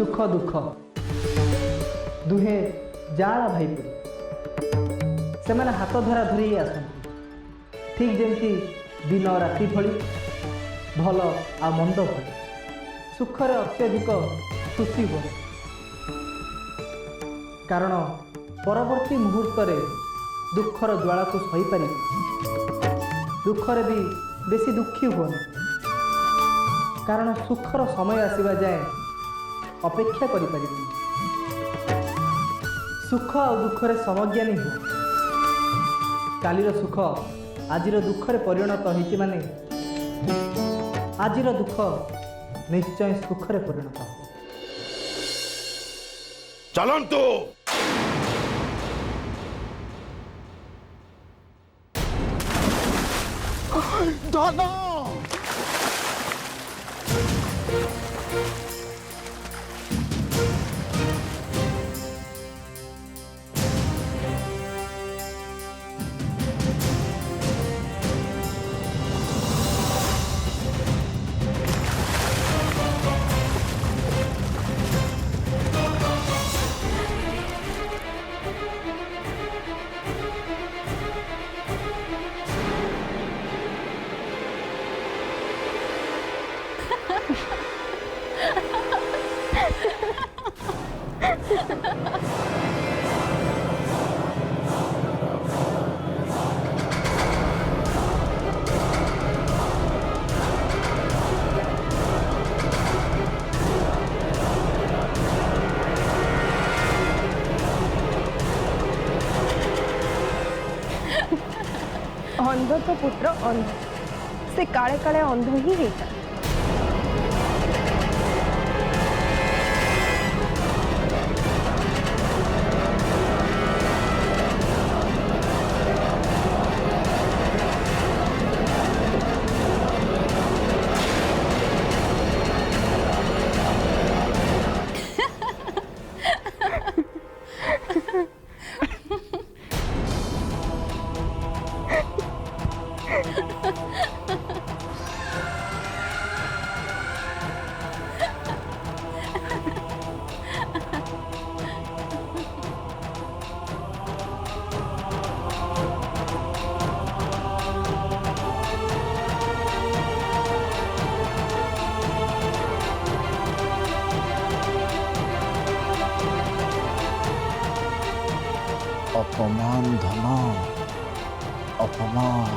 सुख दुख दुहे जाला भाई पड़ी से मैंने हाथ धरा धरी आसती ठीक जमती दिन राति भली भल आ मंद भली सुखरे अत्यधिक खुशी हो कारण परवर्ती मुहूर्त दुखर ज्वाला को सही पारि दुखरे भी बेसी दुखी हुआ कारण सुखर समय आसवा जाए अपेक्षा करि सुख और दुखरे समज्ञानी हो कालीर सुख आजिर दुखरे परिणत होइछि माने आजिर दुख निश्चय सुखरे परिणत हो चलंतु धन अंध तो पुत्र अंध से काले काले अंध ही होता अपमान धन अपमान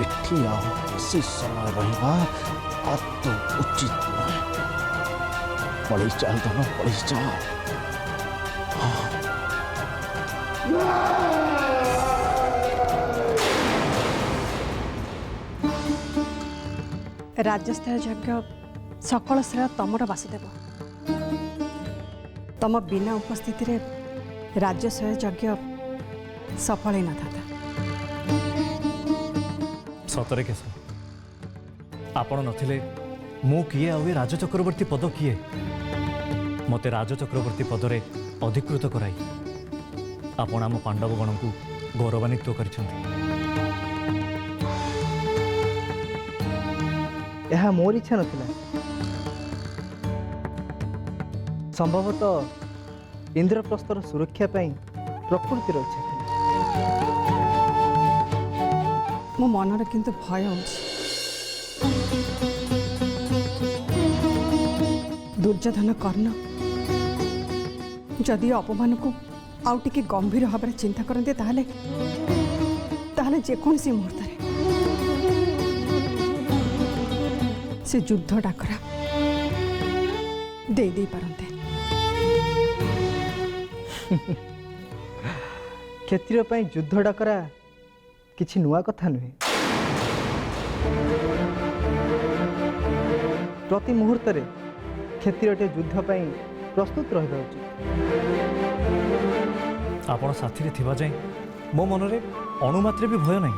एठी आओ किसी समय रहिबा आत्म उचित नहे पड़ी चल धन पड़ी चल राज्यस्तर यज्ञ सकल श्रेय तमर वासुदेव तम बिना उपस्थिति रे राज्यस्तर यज्ञ सफल ही न था सतरे केश आपण नथिले मु किए आ राज चक्रवर्ती पद किए मते राज चक्रवर्ती पदरे अधिकृत कराई आपण आम पांडव गण को गौरवान्वित कर यह मोर इच्छा नथिला संभवतः इंद्रप्रस्थर सुरक्षा पाई प्रकृतिर इच्छा थिला मो मनर किंतु भय हो दुर्योधन कर्ण जदि अपमान को आउ टिके गंभीर भाव में चिंता करते ताहले ताहले जेकोसी मुहूर्त से युद्ध डाकरा दे दे पारंते क्षत्रिय पाई युद्ध डाकरा किछि नुआ कथा नुहे प्रति मुहूर्त रे क्षत्रियटे युद्ध पाई प्रस्तुत रहिबा उचित आपण साथी रे थिबा जाय मो मनरे अणुमात्रे भी भय नहीं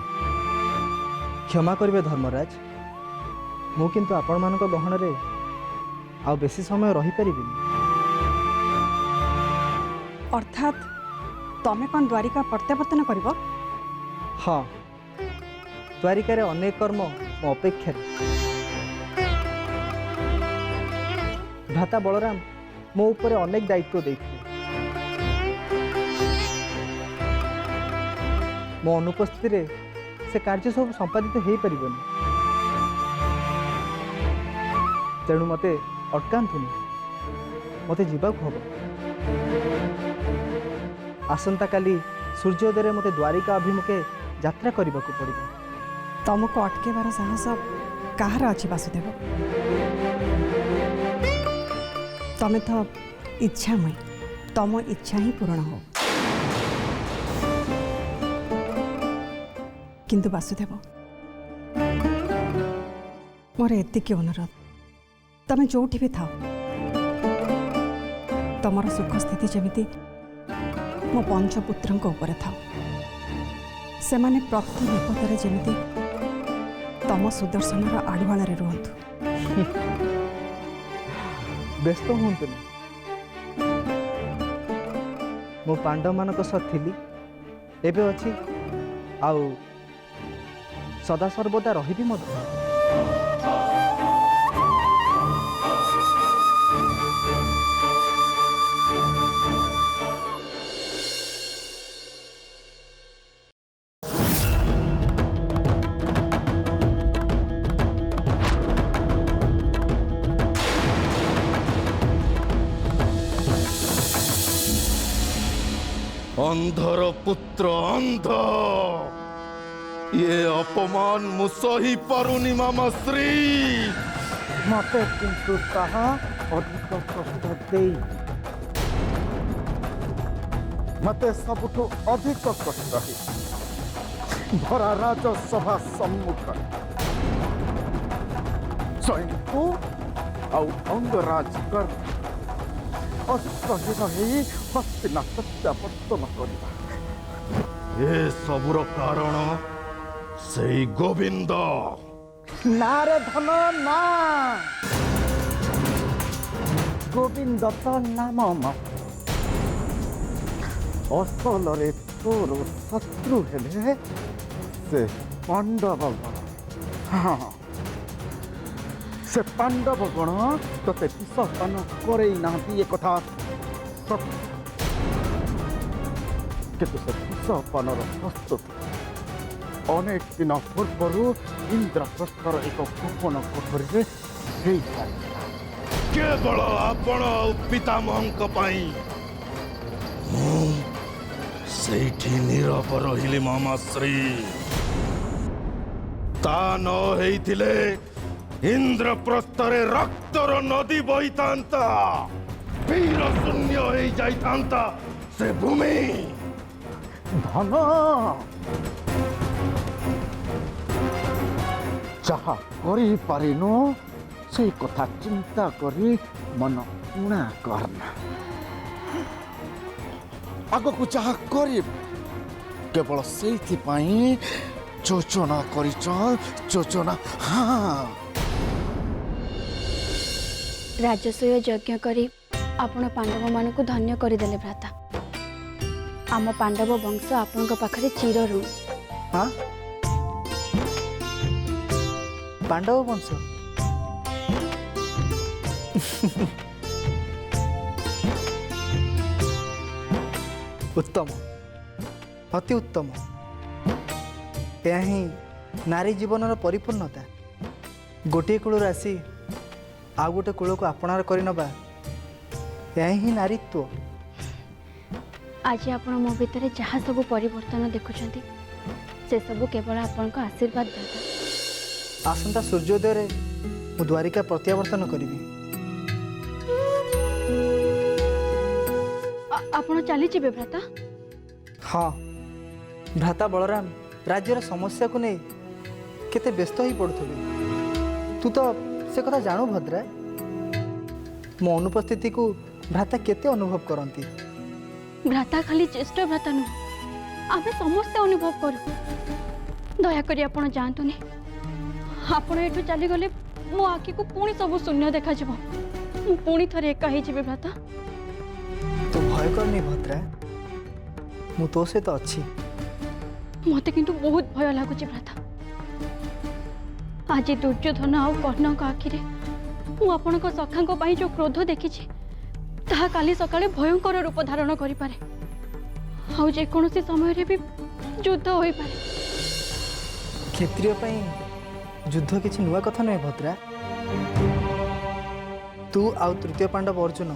क्षमा करिवे धर्मराज मु किंतु आपण मानक गहन रे आ बेसी समय रही परिबिनी अर्थात तमें कौन द्वारिका प्रत्यावर्तन कर हाँ द्वारिका रे अनेक कर्म मो अपेक्षा भ्राता बलराम मो उपरे अनेक दायित्व देइथिले। मो अनुपस्थिति रे से कार्य सब संपादित हो पारिबनी। तेणु मते अटकांतुनी, मते जीवाक हब। आसंता काली सूर्योदय मते द्वारिका अभिमुखे यात्रा करने को पड़ो। तुमको अटकेबार साहस कहार अच्छी वासुदेव? तमें तो इच्छामय, तुम इच्छा ही पूर्ण हो। किंतु वासुदेव, मोर एतिक अनुरोध, तमें जोठी भी थाओ, तुमर सुख स्थिति जमिति मो पंचपुत्र उपरे थाओ। से माने प्रति विपदरे जमिति तम सुदर्शन आड़वाल रुहतु। व्यस्त हूँ मो पांडव मान थी एवं अच्छी आउ सदा सर्वदा रही मत। अंधर पुत्र अंध, ये अपमान मु सही पारुनी मामा श्री। मते किंतु ताहा अधिक कष्ट देई, मते सबुठु अधिक कष्ट है भरा राजसभा सम्मुख सैनिक आउ अंगराज कर रही हस्तिनाथ प्रत्यावर्तन करवा। ए सबुर कारण से गोविंद। नारे धन ना, गोविंद तो नाम असल रे तोर शत्रु हेले से पांडव। हाँ, से पांडव गण तोते विषपान करे ना ये कथा सत्य, किंतु से विषपान प्रस्तुत अनेक दिन पूर्व इंद्रप्रस्थर एक गोपन कोठरी केवल आपण पितामह सेठी नीरव रहिले मामाश्री। ता न हेइथिले इंद्रप्रस्थरे रक्तर नदी बहितांता, वीर शून्य हो जाइतांता से भूमि। धन जहा करी पारिनु से कथा चिंता करी मन उणा करना। आगकु जहा करी केवल सेइथि पई योजना करिच योजना। हाँ, राजस्व यज्ञ करी आपण पांडव मान को धन्य करदेले भ्राता। आम पांडव वंश आपण पाखरे चिर ऋणी। हाँ, पांडव वंश उत्तम, अति उत्तम। यह ही नारी जीवन परिपूर्णता। गोटे कूल आसी आउ गोटे कूल को आपणार करनबा, यह ही नारीत्व। आज आपण मो भितर जहाँ सब परिवर्तन देखुछंती से सब केवल आपण को आशीर्वाद दाता। आसंता सूर्योदय मु द्वारिका प्रत्यावर्तन करी। आपण चली जीवे भ्राता? हाँ, भ्राता बलराम राज्यर समस्या को नहीं केते व्यस्त ही पड़ुथिले। तू तो से कथा जानू भद्रा, मो अनुपस्थिति को भ्राता केते अनुभव करंती। भ्राता खाली ज्येष्ठ भ्राता नुह, आमे समस्त अनुभव करू। दया करी आपण जानतुनी, आपण एठू चली गले मो आखि को पुणी सब शून्य देखा जिवो। मु पुणी थरे एका ही जीवे भ्राता। तो भय करनी भद्रा, मु तो से तो अच्छी। मते किंतु बहुत भय लागुची भ्राता। आज दुर्योधन आउ कर्ण का आखिरे ମୁଁ ଆପଣଙ୍କ ସଖାଙ୍କ ପାଇଁ ଯେଉଁ କ୍ରୋଧ ଦେଖିଛି ତାହା କାଲି ସକାଳେ ଭୟଙ୍କର ରୂପ ଧାରଣ କରିପାରେ ଆଉ ଯେକୌଣସି ସମୟରେ ବି ଯୁଦ୍ଧ ହୋଇପାରେ। କ୍ଷତ୍ରିୟ ପାଇଁ ଯୁଦ୍ଧ କିଛି ନୂଆ କଥା ନୁହେଁ ଭଦ୍ରା। ତୁ ଆଉ ତୃତୀୟ ପାଣ୍ଡବ ଅର୍ଜୁନ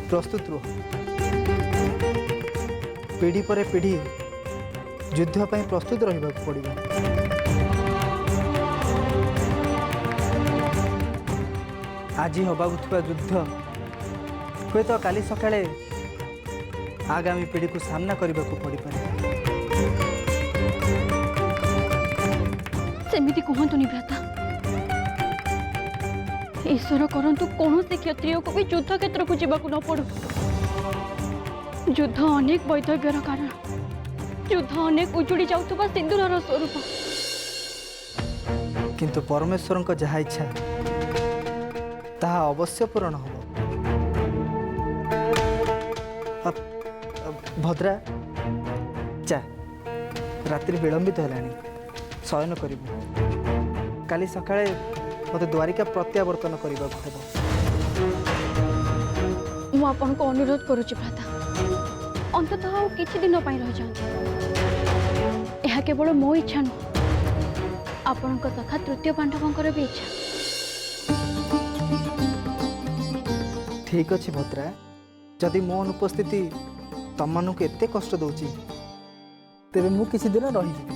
ପ୍ରସ୍ତୁତ ରୁହ। ପିଢ଼ି ପରେ ପିଢ଼ି ଯୁଦ୍ଧ ପାଇଁ ପ୍ରସ୍ତୁତ ରହିବାକୁ ପଡ଼ିବ। ଆଜି ହେବାକୁ ଥିବା ଯୁଦ୍ଧ ହୁଏତ କାଲି ସକାଳେ ଆଗାମୀ ପିଢ଼ିକୁ ସାମ୍ନା କରିବାକୁ ପଡ଼ିପାରେ। ସେମିତି କୁହନ୍ତୁନି ଭ୍ରାତା। ଈଶ୍ୱର କରନ୍ତୁ କୌଣସି କ୍ଷତ୍ରିୟକୁ ବି ଯୁଦ୍ଧ କ୍ଷେତ୍ରକୁ ଯିବାକୁ ନ ପଡ଼ୁ। ଯୁଦ୍ଧ ଅନେକ ବୈଧବ୍ୟର କାରଣ, ଯୁଦ୍ଧ ଅନେକ ଉଜୁଡ଼ି ଯାଉଥିବା ସିନ୍ଦୁରର ସ୍ୱରୂପ। କିନ୍ତୁ ପରମେଶ୍ୱରଙ୍କ ଯାହା ଇଚ୍ଛା ତାହା ଅବଶ୍ୟ ପୂରଣ ହେବ। ଭଦ୍ରା ଯା, ରାତ୍ରି ବିଳମ୍ବିତ ହେଲାଣି, ଶୟନ କରିବୁ। କାଲି ସକାଳେ ମୋତେ ଦ୍ୱାରିକା ପ୍ରତ୍ୟାବର୍ତ୍ତନ କରିବାକୁ ହେବ। ମୁଁ ଆପଣଙ୍କୁ ଅନୁରୋଧ କରୁଛି ଭ୍ରାତା, ଅନ୍ତତଃ ଆଉ କିଛି ଦିନ ପାଇଁ ରହିଯାଆନ୍ତୁ। ଏହା କେବଳ ମୋ ଇଚ୍ଛା ନୁହଁ, ଆପଣଙ୍କ ସଖା ତୃତୀୟ ପାଣ୍ଡବଙ୍କର ବି ଇଚ୍ଛା। ଠିକ୍ ଅଛି ଭଦ୍ରା, ଯଦି ମୋ ଅନୁପସ୍ଥିତି ତମମାନଙ୍କୁ ଏତେ କଷ୍ଟ ଦେଉଛି ତେବେ ମୁଁ କିଛି ଦିନ ରହିଯିବି।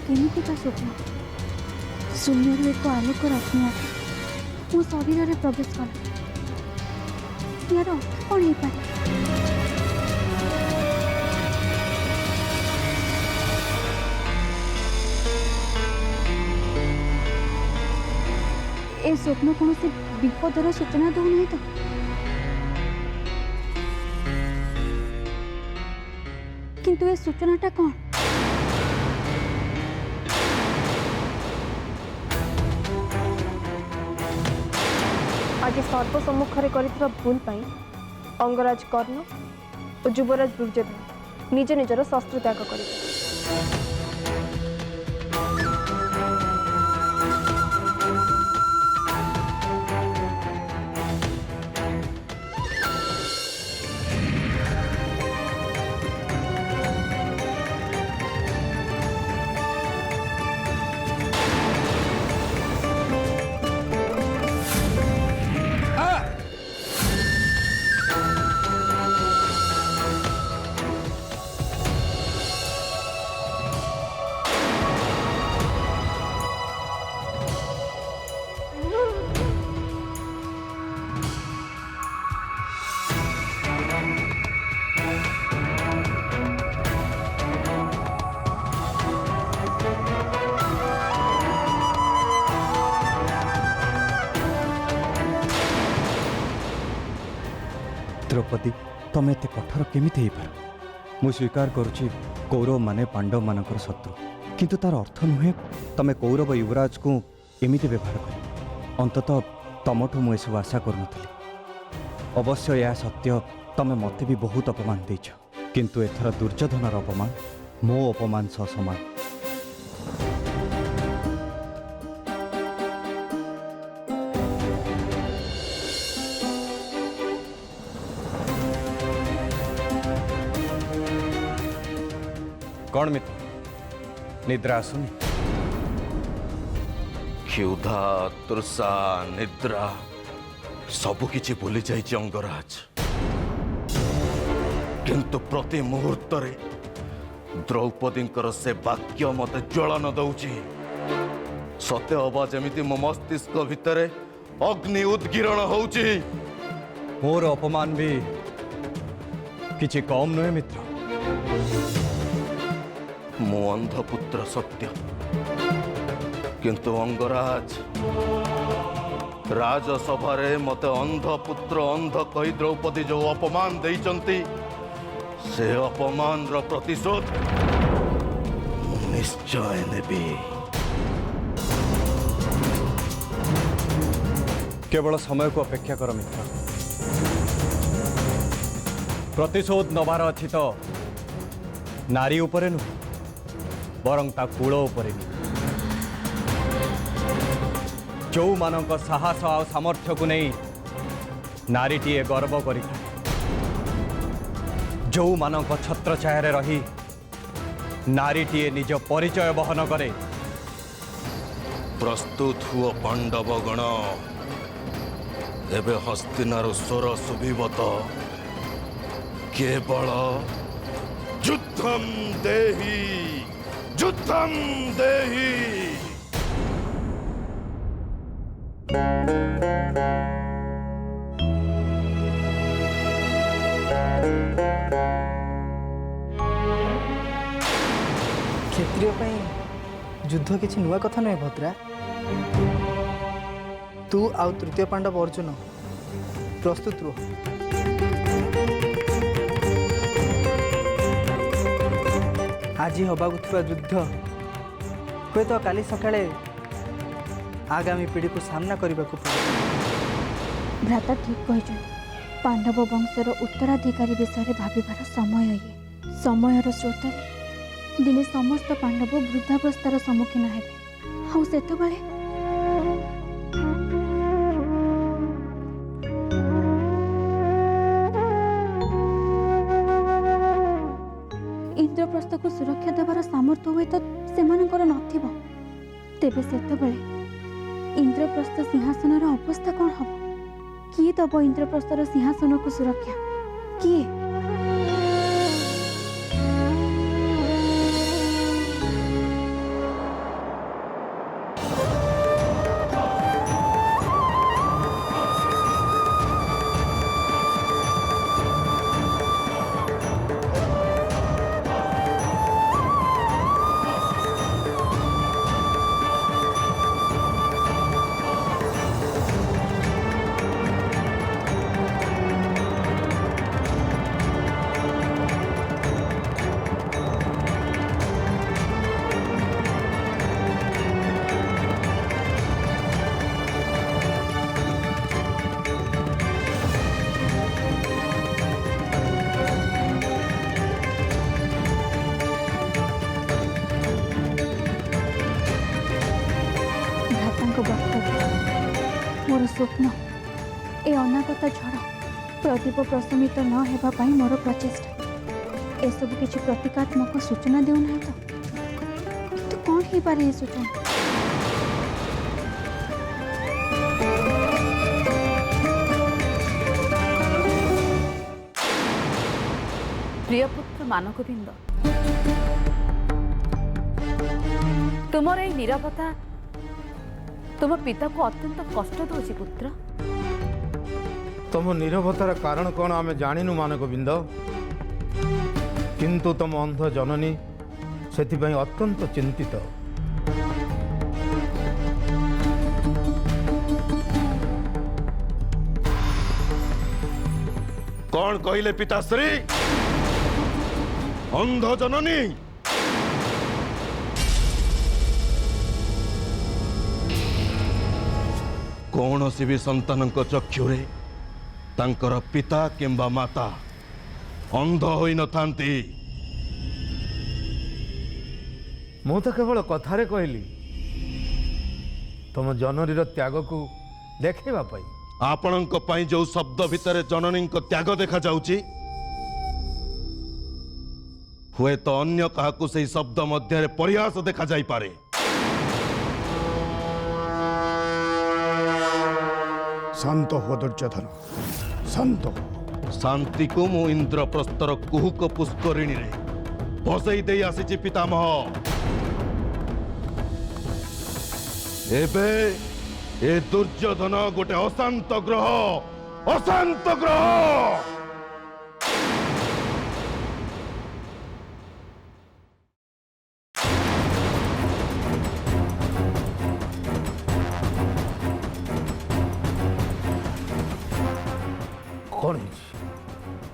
କେମିତିକା ସ୍ୱପ୍ନ? ଶୂନ୍ୟରୁ ଏକ ଆଲୋକ ରଶ୍ମି ଆସି ମୋ ଶରୀରରେ ପ୍ରବେଶ କଲା। ଏହାର ଅର୍ଥ କ'ଣ ହେଇପାରେ? ଏ ସ୍ୱପ୍ନ କୌଣସି ବିପଦର ସୂଚନା ଦେଉନାହିଁ ତ? କିନ୍ତୁ ଏ ସୂଚନାଟା କ'ଣ? आज सर्वसम्मुखें कर भूल अंगराज कर्ण और युवराज दुर्योधन निज निजर शस्त्र त्याग कर द्रौपदी तमें एत कठोर केमिति हो पार मु स्वीकार करुच्ची कौरव माने पांडव मानकर शत्रु किंतु तार अर्थ नुहे तमें कौरव युवराज को एमिति व्यवहार कर अंततः तमठू मु एसबू आशा करूँ अवश्य यह सत्य तमें मत भी बहुत अपमान देछ किंतु एथर दुर्योधनर अपमान मो अपमान सह समान कौन मित्र निद्रा आसुनी क्षुधा तृषा निद्रा सबुकिछि भूली जाइछि अंगराज किंतु प्रति मुहूर्त द्रौपदींकर से वाक्य मते ज्वलन दौछि सत्य अबा जेमिति मो मस्तिष्क भितरे अग्नि उद्गिरण होउछि मोर अपमान भी किछि कम नुहे मित्र मो अंधपुत्र सत्य किंतु अंगराज राजसभारे मते अंधपुत्र अंध कही द्रौपदी जो अपमान देइचंती से अपमान रो प्रतिशोध निश्चय नेबी केवल समय को अपेक्षा कर मित्र प्रतिशोध नबार अच्छी तो नारी उपरे नु बरं ता कूल उपरे भी जो मानक साहस आ सामर्थ्य को नहीं नारीटीए गर्व करि जो मानक छत्र छाया रही नारीटीए निज परिचय बहन करे प्रस्तुत हुओ पांडव गण एबे हस्तिनार स्वर सुबिवत केवल युद्धम देहि युद्धम देहि क्षत्रिय युद्ध किसी नुआ कथा नुहे भद्रा तू आउ तृतीय पांडव अर्जुन प्रस्तुत रुह आज हवाकुवा युद्ध हे तो काली सकाळे आगामी पीढ़ी को सामना करने को पड़े भ्राता ठीक कही पांडव वंशर उत्तराधिकारी विषय भाविबार समय ये समयर स्रोत दिने समस्त पांडव वृद्धावस्थार सम्मुखीन हेबे आउ सेतबेले इंद्रप्रस्थ को सुरक्षा देवार सामर्थ्य हुए तो सेमानकर नथिबो तेबे सेतबेले इंद्रप्रस्थ सिंहासनर अवस्था कौन हम किए दब इंद्रप्रस्थर सिंहासन को सुरक्षा किए मोर स्वप्न ए अनागत झड़ प्रदीप प्रशमित न होगा मोर प्रचेषा एसबू किसी प्रतीकात्मक सूचना देना तो किंतु कौन हो पारे ये सूचना प्रियपुत्र मानकबिंद तुमर ये नीरवता तुम पिता को अत्यंत कष्ट दौची पुत्र तुम नीरवतार कारण कौन आमे जानिनु मानकबिंद किंतु तुम अंध जननी से अत्यंत चिंतित कौन कहले पिताश्री? अंध जननी कौन सी भी संतान चक्षुरे तांकर पिता किंबा माता अंध होई न थांती। ମୁଁ ତ କେବଳ କଥାରେ କହିଲି ତମ ଜନନୀର ତ୍ୟାଗକୁ ଦେଖେଇବା ପାଇଁ। ଆପଣଙ୍କ ପାଇଁ ଯୋଉ ଶବ୍ଦ ଭିତରେ ଜନନୀଙ୍କ ତ୍ୟାଗ ଦେଖାଯାଉଛି ହୁଏତ ଅନ୍ୟ କାହାକୁ ସେହି ଶବ୍ଦ ମଧ୍ୟରେ ପରିହାସ ଦେଖାଯାଇପାରେ। शांत हो दुर्योधन, शांत हो। शांतिକୁ ମୁଁ ଇନ୍ଦ୍ରପ୍ରସ୍ଥର କୁହୁକ ପୁଷ୍କରିଣୀରେ ଭସେଇ ଦେଇ ଆସିଛି ପିତାମହ। ଏବେ ଏ ଦୁର୍ଯ୍ୟୋଧନ ଗୋଟେ ଅଶାନ୍ତ ଗ୍ରହ, ଅଶାନ୍ତ ଗ୍ରହ।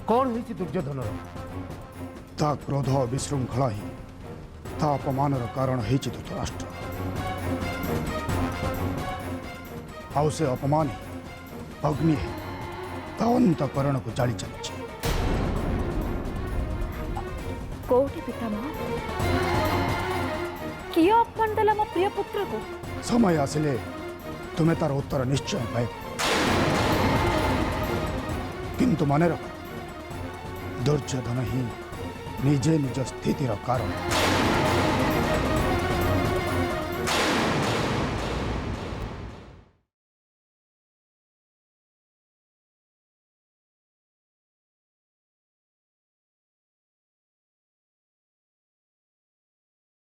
कौन है दुर्योधन? ता क्रोध विशृंखला ही ता अपमानर कारण है धृतराष्ट्र। आउ से अपमान ही अग्नि है ता अंतकरण को जाली चलछि। कोठी पितामह किए अपमान देला मो प्रिय पुत्र को? समय आसिले तुम्हें तार उत्तर निश्चय पाइब, किंतु मन रख दुर्योधन ही निजे निज स्थितिर कारण।